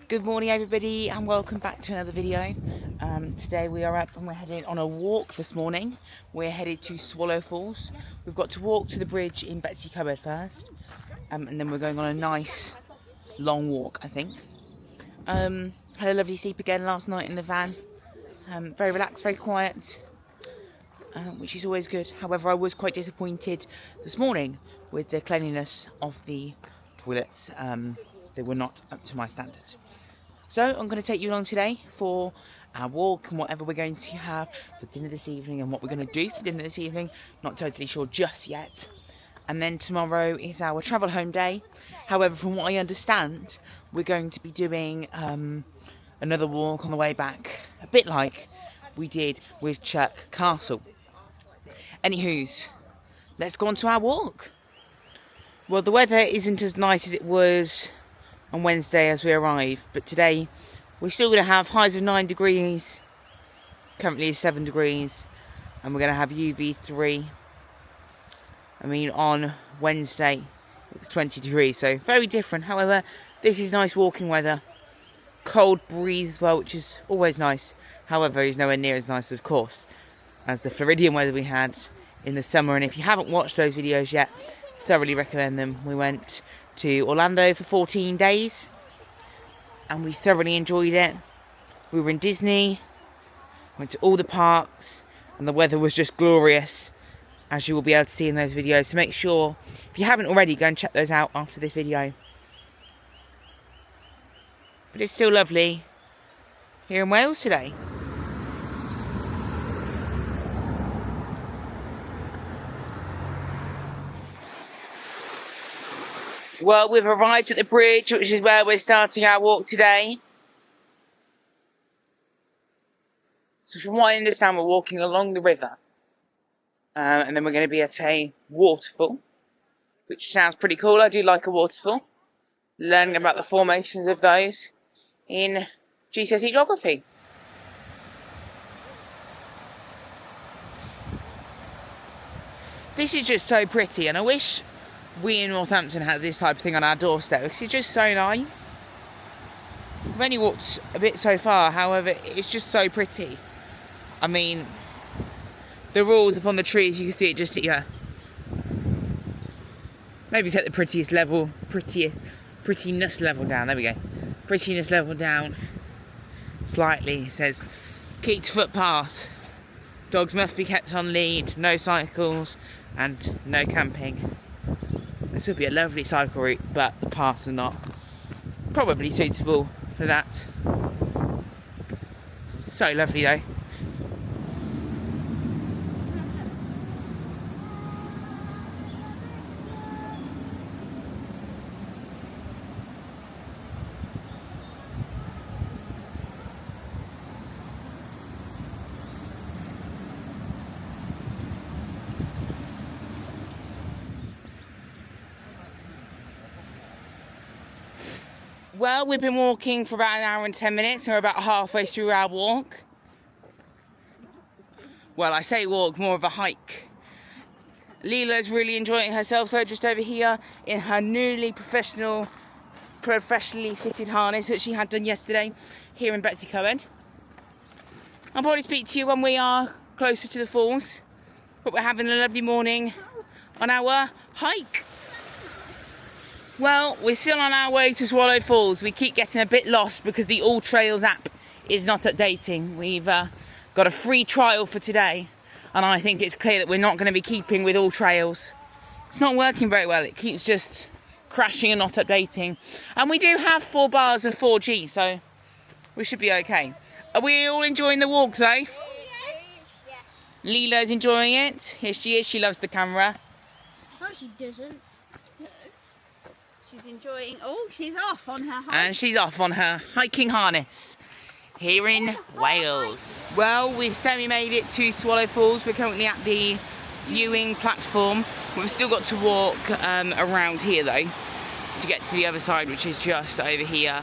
Good morning everybody and welcome back to another video. Today we are up and we're heading on a walk this morning. We're headed to Swallow Falls. We've got to walk to the bridge in Betws-y-Coed first, and then we're going on a nice long walk, I think. Had a lovely sleep again last night in the van. Very relaxed, very quiet, which is always good. However, I was quite disappointed this morning with the cleanliness of the toilets. They were not up to my standard. So I'm going to take you along today for our walk and whatever we're going to have for dinner this evening and what we're going to do for dinner this evening. Not totally sure just yet. And then tomorrow is our travel home day. However, from what I understand, we're going to be doing another walk on the way back, a bit like we did with Chuck Castle. Anywho's, let's go on to our walk. Well, the weather isn't as nice as it was on Wednesday as we arrived, but today we're still going to have highs of 9 degrees, currently is 7 degrees, and we're going to have UV3. I mean, on Wednesday it was 20 degrees, so very different. However, this is nice walking weather, cold breeze as well, which is always nice. However, it's nowhere near as nice, of course, as the Floridian weather we had in the summer. And if you haven't watched those videos yet, thoroughly recommend them. We went to Orlando for 14 days and we thoroughly enjoyed it. We were in Disney, went to all the parks, and the weather was just glorious, as you will be able to see in those videos. So make sure, if you haven't already, go and check those out after this video. But it's still lovely here in Wales today. Well, we've arrived at the bridge, which is where we're starting our walk today. So from what I understand, we're walking along the river. And then we're going to be at a waterfall, which sounds pretty cool. I do like a waterfall. Learning about the formations of those in GCSE geography. This is just so pretty, and I wish we in Northampton had this type of thing on our doorstep, because it's just so nice. I've only walked a bit so far, however, it's just so pretty. I mean, the rules upon the trees, you can see it just here. Maybe take the prettiness level down, there we go. Prettiness level down slightly. It says, keep to footpath. Dogs must be kept on lead, no cycles, and no camping. This would be a lovely cycle route, but the paths are not probably suitable for that. So lovely though. Well, we've been walking for about an hour and 10 minutes, and we're about halfway through our walk. Well, I say walk, more of a hike. Leela's really enjoying herself, so just over here in her newly professionally fitted harness that she had done yesterday here in Betws-y-Coed. I'll probably speak to you when we are closer to the falls, but we're having a lovely morning on our hike. Well, we're still on our way to Swallow Falls. We keep getting a bit lost because the All Trails app is not updating. We've got a free trial for today, and I think it's clear that we're not going to be keeping with All Trails. It's not working very well. It keeps just crashing and not updating. And we do have 4 bars of 4G, so we should be okay. Are we all enjoying the walk, though? Yes. Leela's enjoying it. Here she is. She loves the camera. No, she doesn't. She's enjoying. Oh, she's off on her hike. And she's off on her hiking harness here in Wales. Well, we've semi-made it to Swallow Falls. We're currently at the viewing platform. We've still got to walk around here though to get to the other side, which is just over here.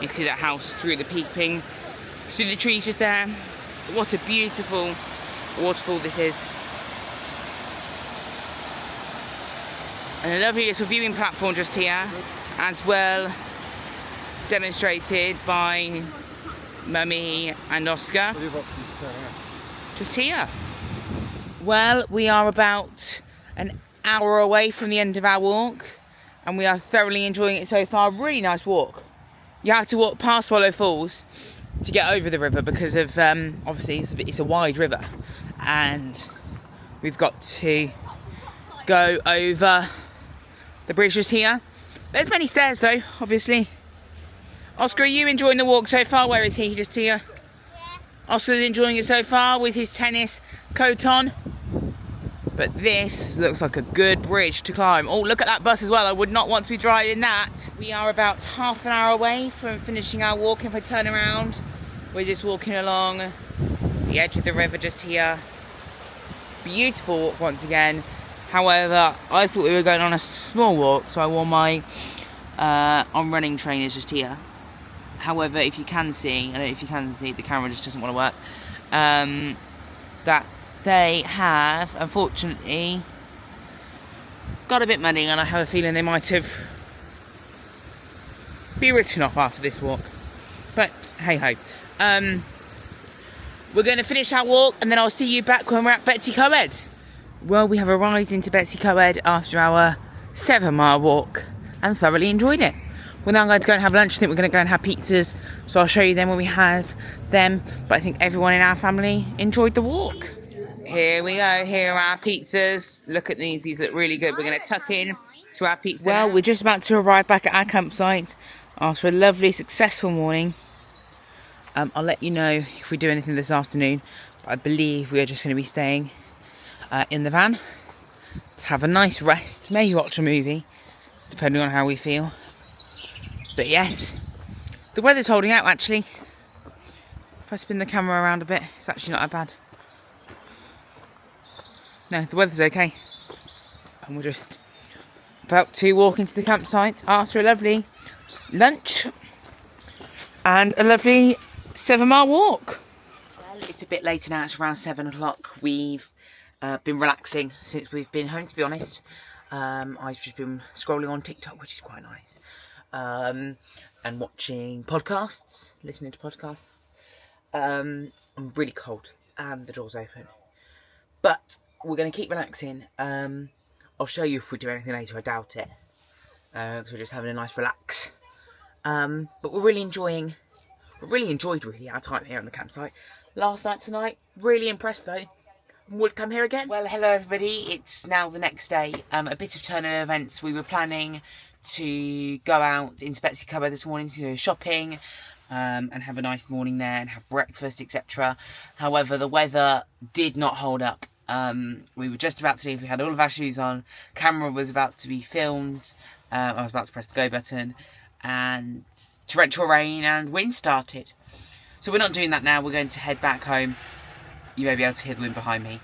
You can see that house through the peeping. See the trees just there. What a beautiful waterfall this is. And a lovely little viewing platform just here, as well demonstrated by Mummy and Oscar. Just here. Well, we are about an hour away from the end of our walk, and we are thoroughly enjoying it so far. Really nice walk. You have to walk past Swallow Falls to get over the river because of obviously it's a wide river, and we've got to go over the bridge just here. There's many stairs though, obviously. Oscar, are you enjoying the walk so far? Where is he? Just here? Yeah. Oscar's enjoying it so far with his tennis coat on. But this looks like a good bridge to climb. Oh, look at that bus as well. I would not want to be driving that. We are about half an hour away from finishing our walk. If I turn around, we're just walking along the edge of the river just here. Beautiful walk once again. However, I thought we were going on a small walk, so I wore my on running trainers just here. However, if you can see, I don't know if you can see, the camera just doesn't want to work, that they have, unfortunately, got a bit muddy, and I have a feeling they might have be written off after this walk. But, hey-ho. We're going to finish our walk, and then I'll see you back when we're at Betws-y-Coed. Well, we have arrived into Betws-y-Coed after our 7-mile walk, and thoroughly enjoyed it. We're now going to go and have lunch. I think we're going to go and have pizzas, so I'll show you them when we have them. But I think everyone in our family enjoyed the walk. Here we go. Here are our pizzas. Look at these. These look really good. We're going to tuck in to our pizza. Well, we're just about to arrive back at our campsite after a lovely, successful morning. I'll let you know if we do anything this afternoon. But I believe we are just going to be staying in the van to have a nice rest. Maybe watch a movie, depending on how we feel. But yes, the weather's holding out actually. If I spin the camera around a bit, it's actually not that bad. No, the weather's okay. And we're just about to walk into the campsite after a lovely lunch and a lovely 7-mile walk. Well, it's a bit later now, it's around 7 o'clock. We've been relaxing since we've been home, to be honest. I've just been scrolling on TikTok, which is quite nice. And watching podcasts, listening to podcasts. I'm really cold. The door's open. But we're going to keep relaxing. I'll show you if we do anything later. I doubt it. Because we're just having a nice relax. But we're really enjoyed our time here on the campsite. Last night tonight, really impressed though. Would come here again. Well, hello everybody. It's now the next day. A bit of turn of events. We were planning to go out into Betws-y-Coed this morning to go shopping and have a nice morning there and have breakfast, etc. However, the weather did not hold up. We were just about to leave. We had all of our shoes on. Camera was about to be filmed. I was about to press the go button, and torrential rain and wind started. So we're not doing that now. We're going to head back home. You may be able to hear the wind behind me.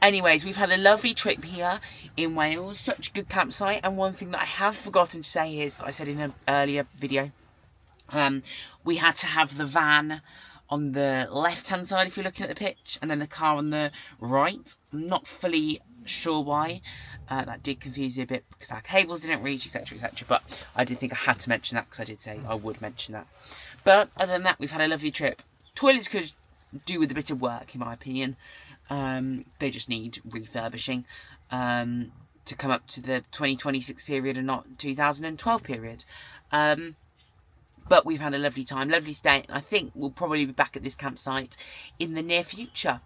Anyways, we've had a lovely trip here in Wales. Such a good campsite. And one thing that I have forgotten to say is, that I said in an earlier video, we had to have the van on the left-hand side if you're looking at the pitch, and then the car on the right. I'm not fully sure why. That did confuse me a bit because our cables didn't reach, etc, etc. But I did think I had to mention that because I did say I would mention that. But other than that, we've had a lovely trip. Toilets could do with a bit of work, in my opinion. They just need refurbishing to come up to the 2026 period and not 2012 period. But we've had a lovely time, lovely stay, and I think we'll probably be back at this campsite in the near future.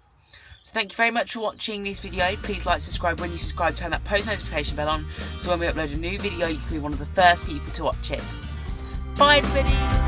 So thank you very much for watching this video. Please like, subscribe. When you subscribe, turn that post notification bell on, so when we upload a new video, you can be one of the first people to watch it. Bye everybody!